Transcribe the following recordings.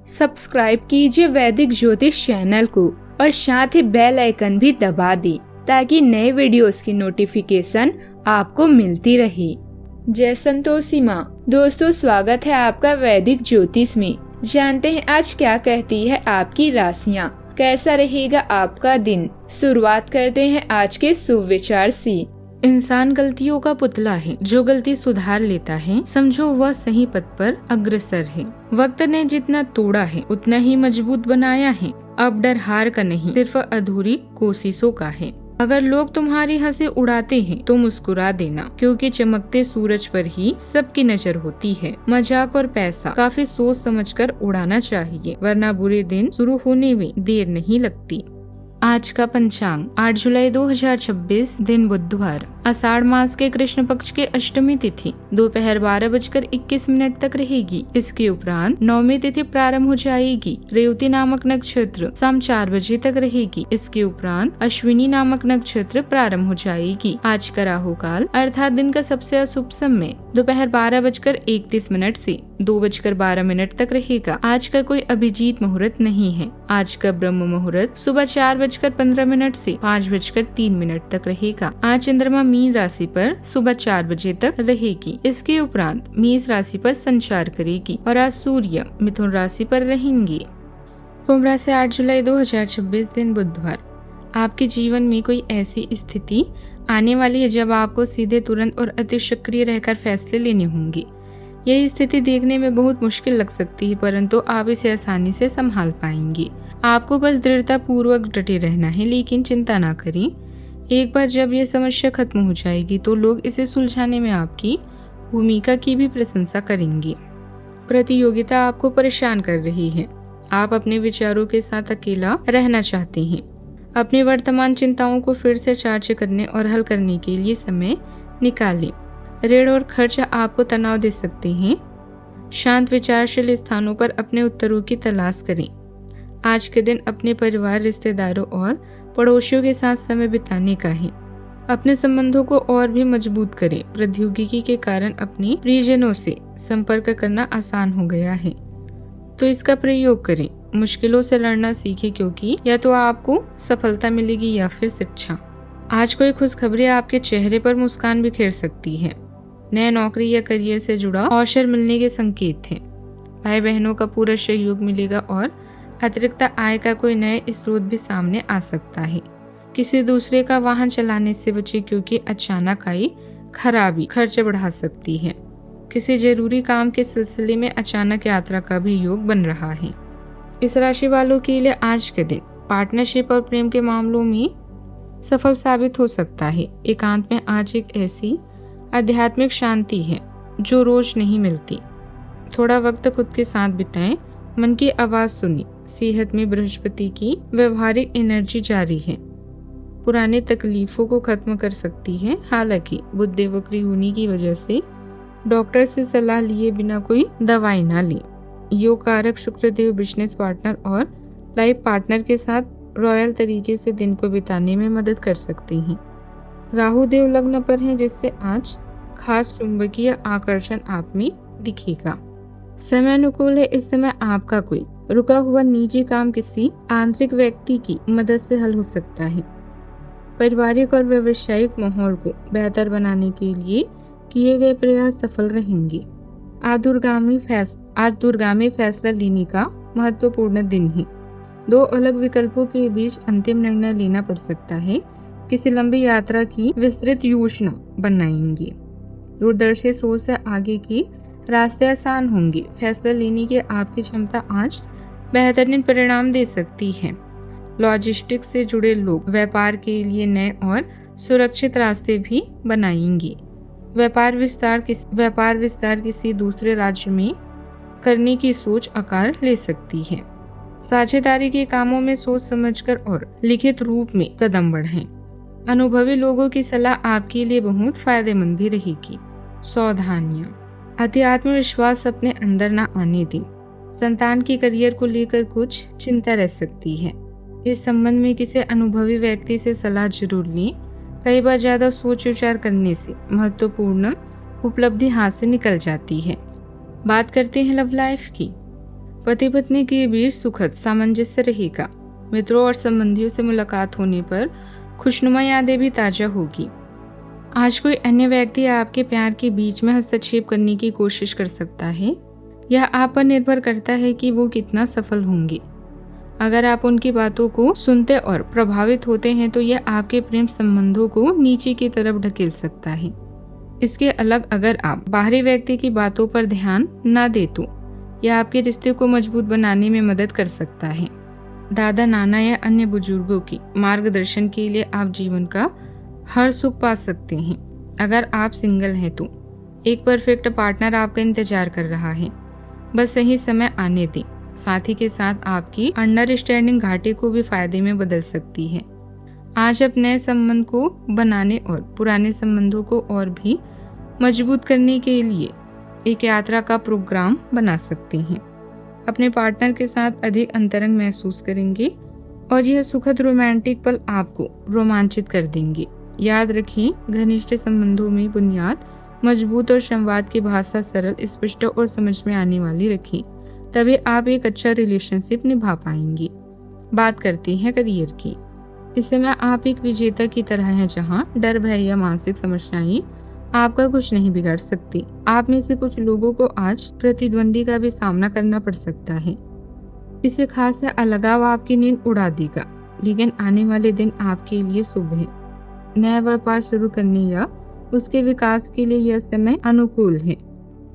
Subscribe कीजिए वैदिक ज्योतिष चैनल को और साथ ही बेल आइकन भी दबा दी ताकि नए वीडियोस की नोटिफिकेशन आपको मिलती रहे। जय संतोषी माँ। दोस्तों, स्वागत है आपका वैदिक ज्योतिष में। जानते हैं आज क्या कहती है आपकी राशियाँ, कैसा रहेगा आपका दिन। शुरुआत करते हैं आज के शुभ विचार से। इंसान गलतियों का पुतला है, जो गलती सुधार लेता है समझो वह सही पथ पर अग्रसर है। वक्त ने जितना तोड़ा है उतना ही मजबूत बनाया है। अब डर हार का नहीं, सिर्फ अधूरी कोशिशों का है। अगर लोग तुम्हारी हंसी उड़ाते हैं तो मुस्कुरा देना, क्योंकि चमकते सूरज पर ही सबकी नजर होती है। मजाक और पैसा काफी सोच समझकर उड़ाना चाहिए, वरना बुरे दिन शुरू होने में देर नहीं लगती। आज का पंचांग 8 जुलाई 2026, दिन बुधवार। आषाढ़ मास के कृष्ण पक्ष के अष्टमी तिथि दोपहर 12:21 तक रहेगी। इसके उपरांत नवमी तिथि प्रारंभ हो जाएगी। रेवती नामक नक्षत्र शाम 4 बजे तक रहेगी। इसके उपरांत अश्विनी नामक नक्षत्र प्रारंभ हो जाएगी। आज का राहु काल अर्थात दिन का सबसे अशुभ समय दोपहर 12:31 से 2:12 तक रहेगा। आज का कोई अभिजीत मुहूर्त नहीं है। आज का ब्रह्म मुहूर्त सुबह 4:15 से 5:03 तक रहेगा। आज चंद्रमा मीन राशि पर सुबह 4 बजे तक रहेगी। इसके उपरांत मेष राशि पर संचार करेगी और आज सूर्य मिथुन राशि पर रहेंगे। कुंभ राशि 8 जुलाई 2026, दिन बुधवार। आपके जीवन में कोई ऐसी स्थिति आने वाली है जब आपको सीधे, तुरंत और अति सक्रिय रहकर फैसले लेने होंगे। यह स्थिति देखने में बहुत मुश्किल लग सकती है, परंतु आप इसे आसानी से संभाल पाएंगे। आपको बस दृढ़ता पूर्वक डटे रहना है, लेकिन चिंता ना करें। एक बार जब यह समस्या खत्म हो जाएगी तो लोग इसे सुलझाने में आपकी भूमिका की भी प्रशंसा करेंगे। प्रतियोगिता आपको परेशान कर रही है। आप अपने विचारों के साथ अकेला रहना चाहते हैं। अपनी वर्तमान चिंताओं को फिर से चार्ज करने और हल करने के लिए समय निकालें। ऋण और खर्च आपको तनाव दे सकते हैं। शांत विचारशील स्थानों पर अपने उत्तरों की तलाश करें। आज के दिन अपने परिवार, रिश्तेदारों और पड़ोसियों के साथ समय बिताने का है। अपने संबंधों को और भी मजबूत करें। प्रौद्योगिकी के कारण अपने प्रियजनों से संपर्क करना आसान हो गया है, तो इसका प्रयोग करें। मुश्किलों से लड़ना सीखें, क्योंकि या तो आपको सफलता मिलेगी या फिर शिक्षा। आज कोई खुशखबरी आपके चेहरे पर मुस्कान बिखेर सकती है। नए नौकरी या करियर से जुड़ा अवसर मिलने के संकेत हैं। भाई बहनों का पूरा सहयोग मिलेगा और अतिरिक्त आय का कोई नया स्रोत भी सामने आ सकता है। किसी दूसरे का वाहन चलाने से बचें, क्योंकि अचानक आई खराबी खर्च बढ़ा सकती है। किसी जरूरी काम के सिलसिले में अचानक यात्रा का भी योग बन रहा है। इस राशि वालों के लिए आज के दिन पार्टनरशिप और प्रेम के मामलों में सफल साबित हो सकता है। एकांत में आज एक ऐसी आध्यात्मिक शांति है जो रोज नहीं मिलती। थोड़ा वक्त खुद के साथ बिताएं, मन की आवाज सुनी। सेहत में बृहस्पति की व्यवहारिक एनर्जी जारी है, पुराने तकलीफों को खत्म कर सकती है। हालांकि बुध वक्री होने की वजह से डॉक्टर से सलाह लिए बिना कोई दवाई ना लें। योग कारक शुक्रदेव बिजनेस पार्टनर और लाइफ पार्टनर के साथ रॉयल तरीके से दिन को बिताने में मदद कर सकते हैं। राहु देव लग्न पर है, जिससे आज खास चुंबकीय आकर्षण आप में दिखेगा। समय अनुकूल है। इस समय आपका कोई रुका हुआ निजी काम किसी आंतरिक व्यक्ति की मदद से हल हो सकता है। पारिवारिक और व्यावसायिक माहौल को बेहतर बनाने के लिए किए गए प्रयास सफल रहेंगे। आज दूरगामी फैसला लेने का महत्वपूर्ण दिन है। दो अलग विकल्पों के बीच अंतिम निर्णय लेना पड़ सकता है। किसी लंबी यात्रा की विस्तृत योजना बनाएंगे। दूरदर्शी सोच से आगे के रास्ते आसान होंगे। फैसला लेने की आपकी क्षमता आज बेहतरीन परिणाम दे सकती है। लॉजिस्टिक्स से जुड़े लोग व्यापार के लिए नए और सुरक्षित रास्ते भी बनाएंगे। व्यापार विस्तार किसी दूसरे राज्य में करने की सोच आकार ले सकती है। साझेदारी के कामों में सोच समझकर और लिखित रूप में कदम बढ़ाएं। अनुभवी लोगों की सलाह आपके लिए बहुत फायदेमंद भी रहेगी। सावधानियां, अति आत्मविश्वास अपने अंदर न आने दें। संतान के करियर को लेकर कुछ चिंता रह सकती है। इस संबंध में किसी अनुभवी व्यक्ति से सलाह जरूर लें। कई बार ज्यादा सोच विचार करने से महत्वपूर्ण उपलब्धि हाथ से निकल जाती है। बात करते हैं लव लाइफ की। पति पत्नी के बीच सुखद सामंजस्य रहेगा। मित्रों और संबंधियों से मुलाकात होने पर खुशनुमा यादें भी ताजा होगी। आज कोई अन्य व्यक्ति आपके प्यार के बीच में हस्तक्षेप करने की कोशिश कर सकता है। यह आप पर निर्भर करता है कि वो कितना सफल होंगे। अगर आप उनकी बातों को सुनते और प्रभावित होते हैं तो यह आपके प्रेम संबंधों को नीचे की तरफ ढकेल सकता है। इसके अलग अगर आप बाहरी व्यक्ति की बातों पर ध्यान न दें तो यह आपके रिश्ते को मजबूत बनाने में मदद कर सकता है। दादा, नाना या अन्य बुजुर्गों की मार्गदर्शन के लिए आप जीवन का हर सुख पा सकते हैं। अगर आप सिंगल हैं तो एक परफेक्ट पार्टनर आपका इंतजार कर रहा है, बस सही समय आने दें। साथ ही के साथ आपकी अंडरस्टैंडिंग घाटे को भी फायदे में बदल सकती है। आज आप नए संबंध को बनाने और पुराने संबंधों को और भी मजबूत करने के लिए एक यात्रा का प्रोग्राम बना सकते हैं। अपने पार्टनर के साथ अधिक अंतरंग महसूस करेंगे और यह सुखद रोमांटिक पल आपको रोमांचित कर देंगे। याद रखें, घनिष्ठ संबंधों में बुनियाद मजबूत और संवाद की भाषा सरल, स्पष्ट और समझ में आने वाली रखें, तभी आप एक अच्छा रिलेशनशिप निभा पाएंगे। बात करते हैं करियर की। इस समय आप एक विजेता की तरह हैं, जहां डर, भय या मानसिक समस्याएं आपका कुछ नहीं बिगाड़ सकती। आप में से कुछ लोगों को आज प्रतिद्वंदी का भी सामना करना पड़ सकता है। किसी खास से अलगाव आपकी नींद उड़ा देगा, लेकिन आने वाले दिन आपके लिए शुभ है। नया व्यापार शुरू करने या उसके विकास के लिए यह समय अनुकूल है।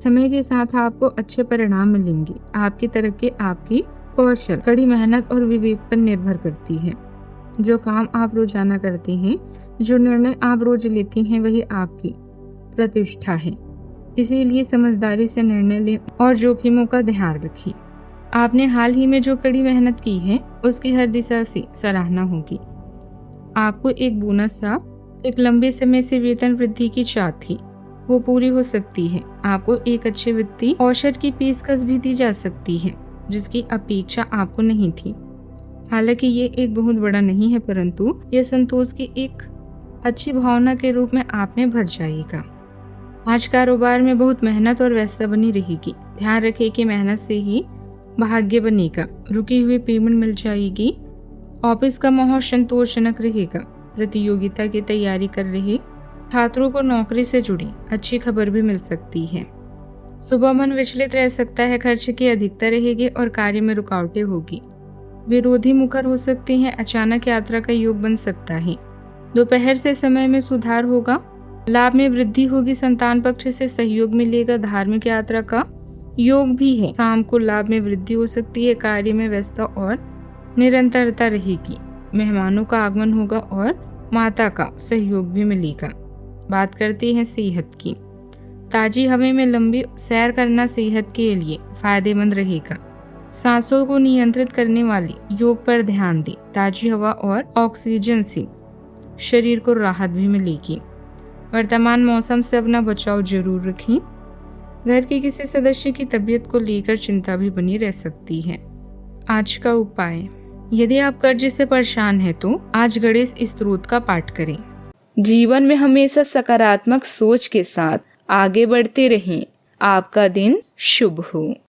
समय के साथ आपको अच्छे परिणाम मिलेंगे। आपकी तरक्की आपकी कौशल, कड़ी मेहनत और विवेक पर निर्भर करती है। जो काम आप रोजाना करते हैं, जो निर्णय आप रोज लेती हैं, वही आपकी प्रतिष्ठा है। इसीलिए समझदारी से निर्णय लें और जोखिमों का ध्यान रखें। आपने हाल ही में जो कड़ी मेहनत की है, उसकी हर दिशा से सराहना होगी। आपको एक बोनस या एक लंबे समय से वेतन वृद्धि की चाह थी, वो पूरी हो सकती है। आपको एक अच्छे वित्तीय अवसर की पेशकश भी दी जा सकती है, जिसकी अपेक्षा आपको नहीं थी। हालांकि ये एक बहुत बड़ा नहीं है, परंतु यह संतोष की एक अच्छी भावना के रूप में आप में भर जाएगा। आज कारोबार में बहुत मेहनत और व्यस्तता बनी रहेगी। ध्यान रखें कि मेहनत से ही भाग्य बनेगा। रुकी हुई पेमेंट मिल जाएगी। ऑफिस का माहौल संतोषजनक रहेगा। प्रतियोगिता की तैयारी कर रहे छात्रों को नौकरी से जुड़ी अच्छी खबर भी मिल सकती है। सुबह मन विचलित रह सकता है, खर्च की अधिकता रहेगी और कार्य में रुकावटें होगी। विरोधी मुखर हो सकते हैं। अचानक यात्रा का योग बन सकता है। दोपहर से समय में सुधार होगा। लाभ में वृद्धि होगी। संतान पक्ष से सहयोग मिलेगा। धार्मिक यात्रा का योग भी है। शाम को लाभ में वृद्धि हो सकती है। कार्य में व्यस्तता और निरंतरता रहेगी। मेहमानों का आगमन होगा और माता का सहयोग भी मिलेगा। बात करते हैं सेहत की। ताजी हवा में लंबी सैर करना सेहत के लिए फायदेमंद रहेगा। सांसों को नियंत्रित करने वाली योग पर ध्यान दें। ताजी हवा और ऑक्सीजन से शरीर को राहत भी मिलेगी। वर्तमान मौसम से अपना बचाव जरूर रखें। घर के किसी सदस्य की तबीयत को लेकर चिंता भी बनी रह सकती है। आज का उपाय, यदि आप कर्ज से परेशान हैं तो आज गणेश स्तोत्र का पाठ करें। जीवन में हमेशा सकारात्मक सोच के साथ आगे बढ़ते रहें। आपका दिन शुभ हो।